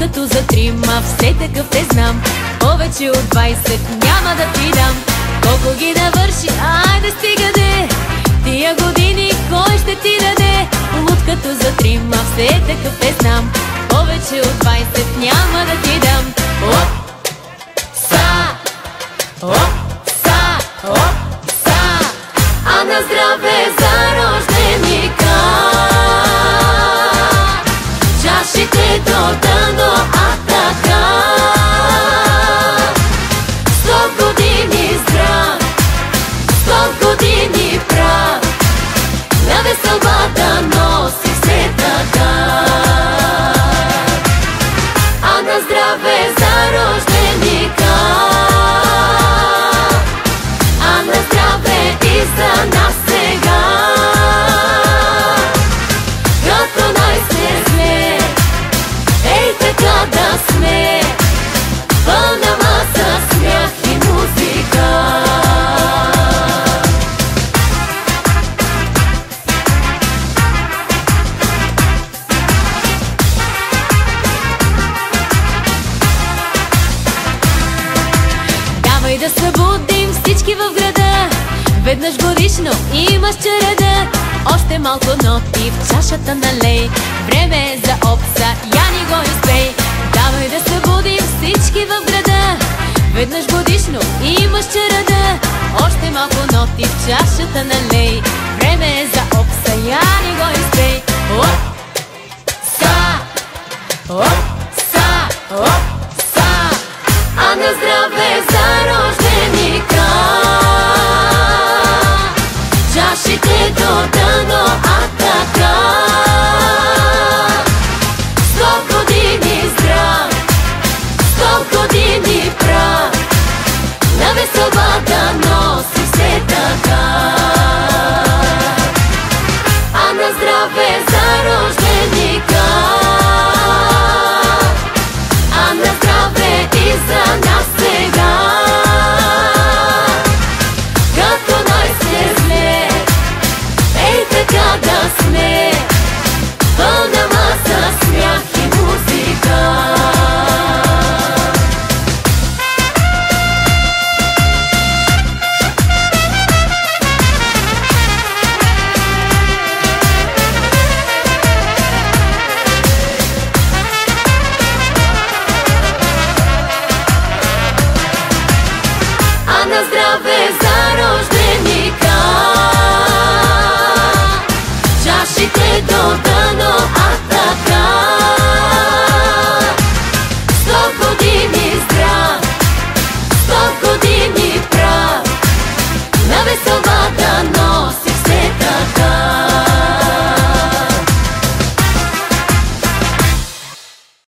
като за трима, все такъв те знам. Повече от 20 няма да ти дам. Колко ги навърши, айде стига де. Тия години кой ще ти даде? Луд като за трима, все такъв те знам. Повече от 20 няма да ти дам. Оп, са, оп, са, оп, са. А на здраве за рожденика, чашите до дъно, а така. 100 години здрав, 100 години прав, на веселбата носи се така. А на здраве за рожденика, а на здраве и за нас сега. Като най-сне, ей така да сме, пълна маса смях и музика. Давай да събудим всички в града, веднъж годишно имаш череда. Още малко ноти в чашата налей, време е за опса, я ни го изпей. Давай да събудим всички в града, веднъж годишно имаш череда. Още малко ноти в чашата налей, време е за опса, я ни го изпей. Оп, са, оп, са, оп, са. А на здраве за рожденика, чашите до дъно, а така. 100 години здрав, 100 години прав, на веселбата носи се така. А на здраве за рожденика, а на здраве и за нас сега. Като най-сне, ей така да сме, пълна маса смях и музика. А на здраве за рожденика, чашите до дъно, а така. 100 години здрав, 100 години